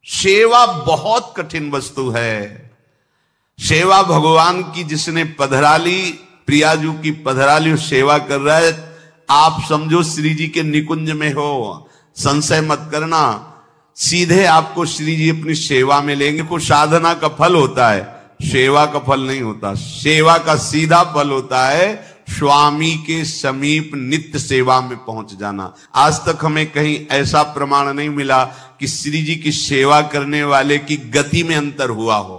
सेवा बहुत कठिन वस्तु है। सेवा भगवान की जिसने पधराली, प्रियाजू की पधराली सेवा कर रहा है, आप समझो श्री जी के निकुंज में हो, संशय मत करना, सीधे आपको श्री जी अपनी सेवा में लेंगे। को साधना का फल होता है, सेवा का फल नहीं होता। सेवा का सीधा फल होता है स्वामी के समीप नित्य सेवा में पहुंच जाना। आज तक हमें कहीं ऐसा प्रमाण नहीं मिला कि श्री जी की सेवा करने वाले की गति में अंतर हुआ हो।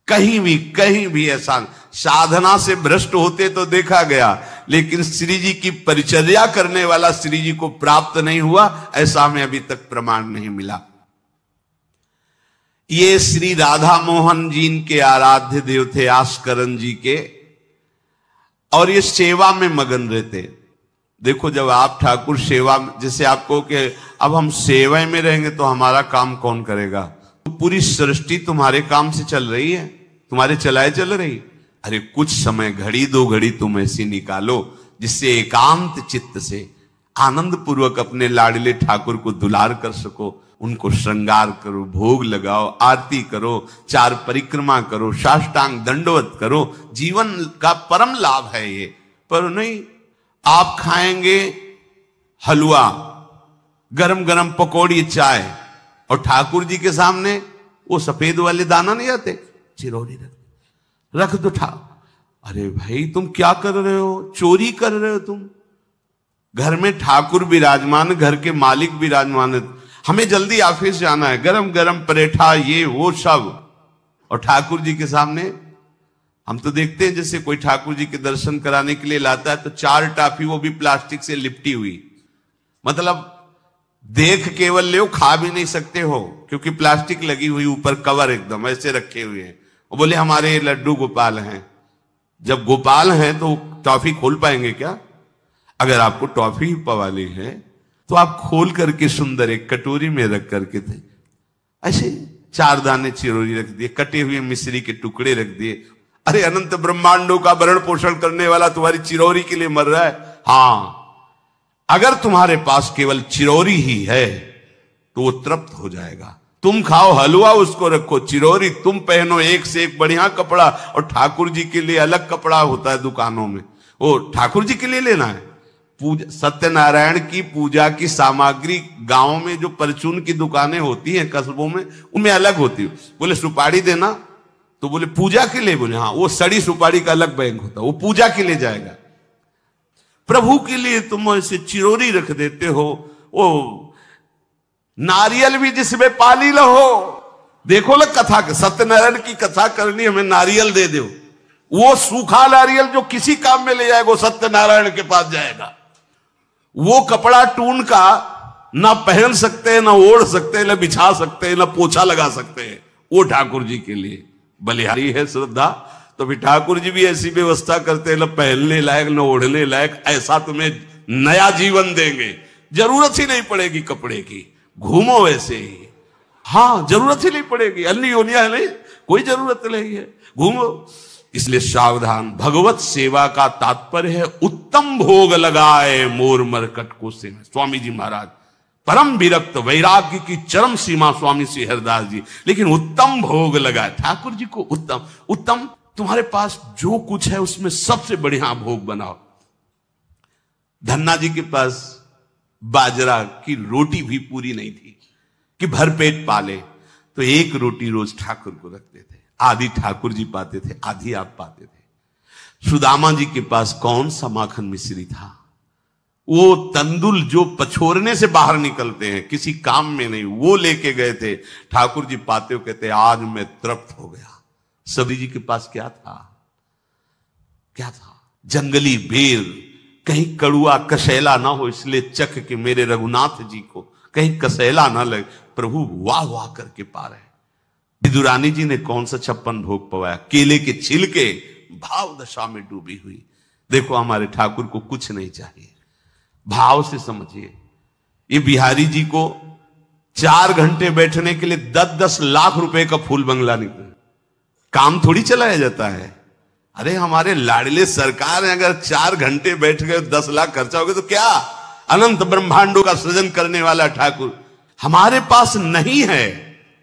कहीं भी ऐसा, साधना से भ्रष्ट होते तो देखा गया, लेकिन श्री जी की परिचर्या करने वाला श्री जी को प्राप्त नहीं हुआ, ऐसा हमें अभी तक प्रमाण नहीं मिला। ये श्री राधा मोहन जी के आराध्य देव थे, आस्करन जी के, और ये सेवा में मगन रहते। देखो जब आप ठाकुर सेवा, जैसे आपको कि अब हम सेवा में रहेंगे तो हमारा काम कौन करेगा? तो पूरी सृष्टि तुम्हारे काम से चल रही है, तुम्हारे चलाए चल रही। अरे कुछ समय, घड़ी दो घड़ी तुम ऐसी निकालो जिससे एकांत चित्त से आनंद पूर्वक अपने लाडले ठाकुर को दुलार कर सको। उनको श्रृंगार करो, भोग लगाओ, आरती करो, 4 परिक्रमा करो, साष्टांग दंडवत करो। जीवन का परम लाभ है ये। पर नहीं, आप खाएंगे हलवा, गरम गरम पकौड़ी, चाय, और ठाकुर जी के सामने वो सफेद वाले दाना नहीं आते, चिरौरी रख दो अरे भाई तुम क्या कर रहे हो? चोरी कर रहे हो तुम। घर में ठाकुर विराजमान, घर के मालिक विराजमान है, हमें जल्दी ऑफिस जाना है, गरम गरम परेठा ये वो सब, और ठाकुर जी के सामने। हम तो देखते हैं जैसे कोई ठाकुर जी के दर्शन कराने के लिए लाता है तो 4 टाफी, वो भी प्लास्टिक से लिपटी हुई, मतलब देख केवल ले, खा भी नहीं सकते हो क्योंकि प्लास्टिक लगी हुई, ऊपर कवर एकदम ऐसे रखे हुए हैं। वो बोले हमारे लड्डू गोपाल हैं। जब गोपाल हैं तो टॉफी खोल पाएंगे क्या? अगर आपको टॉफी पवाली है तो आप खोल करके सुंदर एक कटोरी में रख करके थे, ऐसे 4 दाने चिरौरी रख दिए, कटे हुए मिश्री के टुकड़े रख दिए। अरे अनंत ब्रह्मांडों का भरण पोषण करने वाला तुम्हारी चिरौरी के लिए मर रहा है। हाँ, अगर तुम्हारे पास केवल चिरौरी ही है तो वो तृप्त हो जाएगा। तुम खाओ हलवा, उसको रखो चिरौरी, तुम पहनो एक से एक बढ़िया कपड़ा, और ठाकुर जी के लिए अलग कपड़ा होता है दुकानों में, वो ठाकुर जी के लिए लेना है। पूजा, सत्यनारायण की पूजा की सामग्री गांव में जो परचून की दुकानें होती हैं कस्बों में, उनमें अलग होती है। बोले सुपारी देना, तो बोले पूजा के लिए, बोले हाँ, वो सड़ी सुपारी का अलग बैंक होता है, वो पूजा के लिए जाएगा। प्रभु के लिए तुम ऐसे चिरौरी रख देते हो। वो नारियल भी जिसमें पाली लो, देखो ना कथा, सत्यनारायण की कथा करनी, हमें नारियल दे दो। वो सूखा नारियल जो किसी काम में ले जाएगा, वो सत्यनारायण के पास जाएगा। वो कपड़ा टून का ना पहन सकते हैं, ना ओढ़ सकते हैं, ना बिछा सकते हैं, ना पोछा लगा सकते हैं, वो ठाकुर जी के लिए बलिहारी है श्रद्धा। तो भी ठाकुर जी भी ऐसी व्यवस्था करते हैं, ना पहनने लायक ना ओढ़ने लायक, ऐसा तुम्हें नया जीवन देंगे, जरूरत ही नहीं पड़ेगी कपड़े की, घूमो वैसे ही। हाँ, जरूरत ही नहीं पड़ेगी, अन्य योनिया है नहीं, कोई जरूरत नहीं है, घूमो। इसलिए सावधान। भगवत सेवा का तात्पर्य है उत्तम भोग लगाए मोर मरकट को से। स्वामी जी महाराज परम विरक्त, वैराग्य की चरम सीमा स्वामी श्री हरिदास जी, लेकिन उत्तम भोग लगाए ठाकुर जी को। उत्तम तुम्हारे पास जो कुछ है उसमें सबसे बढ़िया भोग बनाओ। धन्ना जी के पास बाजरा की रोटी भी पूरी नहीं थी कि भरपेट पाले, तो 1 रोटी रोज ठाकुर को रखते थे। आधी ठाकुर जी पाते थे, आधी आप पाते थे। सुदामा जी के पास कौन सा माखन मिश्री था? वो तंदुल जो पछोरने से बाहर निकलते हैं, किसी काम में नहीं, वो लेके गए थे। ठाकुर जी पाते हो कहते आज मैं तृप्त हो गया। सबरी जी के पास क्या था? क्या था? जंगली बेर, कहीं कड़ुआ कसेला ना हो, इसलिए चख के मेरे रघुनाथ जी को कहीं कसेला ना लगे। प्रभु वाह वाह करके पा रहे। विदुरानी जी ने कौन सा 56 भोग पवाया? केले के छिलके, भाव दशा में डूबी हुई। देखो हमारे ठाकुर को कुछ नहीं चाहिए, भाव से समझिए। ये बिहारी जी को 4 घंटे बैठने के लिए 10-10 लाख रुपए का फूल बंगला निकला, काम थोड़ी चलाया जाता है। अरे हमारे लाडले सरकार है, अगर 4 घंटे बैठ गए 10 लाख खर्चा हो गया तो क्या? अनंत ब्रह्मांडों का सृजन करने वाला ठाकुर हमारे पास नहीं है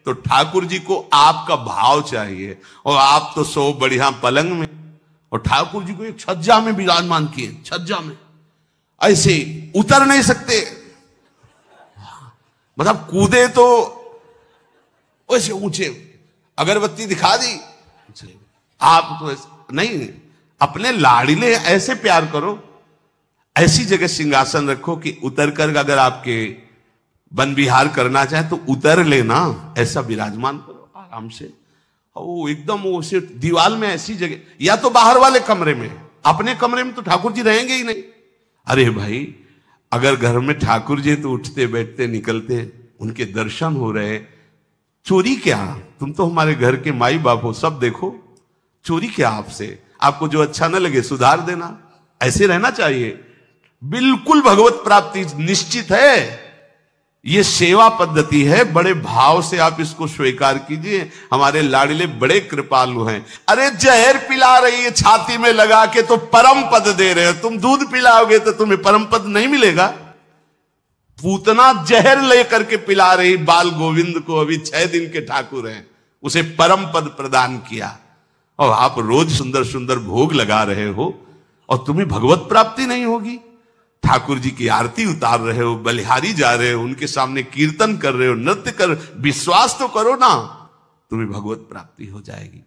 तो ठाकुर जी को आपका भाव चाहिए। और आप तो सो बढ़िया पलंग में और ठाकुर जी को एक छज्जा में विराजमान किए, छज्जा में ऐसे उतर नहीं सकते, मतलब कूदे तो वैसे ऊंचे, अगरबत्ती दिखा दी, आप तो नहीं, अपने लाड़िले ऐसे प्यार करो, ऐसी जगह सिंहासन रखो कि उतर कर अगर आपके वन विहार करना चाहे तो उतर लेना, ऐसा विराजमान करो आराम से। वो एकदम वो से दीवार में ऐसी जगह, या तो बाहर वाले कमरे में, अपने कमरे में तो ठाकुर जी रहेंगे ही नहीं। अरे भाई अगर घर में ठाकुर जी तो उठते बैठते निकलते, उनके दर्शन हो रहे, चोरी क्या? तुम तो हमारे घर के माई बाप हो, सब देखो, चोरी क्या आपसे? आपको जो अच्छा न लगे सुधार देना, ऐसे रहना चाहिए। बिल्कुल भगवत प्राप्ति निश्चित है, ये सेवा पद्धति है, बड़े भाव से आप इसको स्वीकार कीजिए। हमारे लाडले बड़े कृपालु हैं। अरे जहर पिला रही है छाती में लगा के तो परम पद दे रहे हो, तुम दूध पिलाओगे तो तुम्हें परम पद नहीं मिलेगा। पूतना जहर लेकर के पिला रही बाल गोविंद को, अभी 6 दिन के ठाकुर हैं, उसे परम पद प्रदान किया, और आप रोज सुंदर सुंदर भोग लगा रहे हो और तुम्हें भगवत प्राप्ति नहीं होगी। ठाकुर जी की आरती उतार रहे हो, बलिहारी जा रहे हो, उनके सामने कीर्तन कर रहे हो, नृत्य कर, विश्वास तो करो ना, तुम्हें भगवत प्राप्ति हो जाएगी।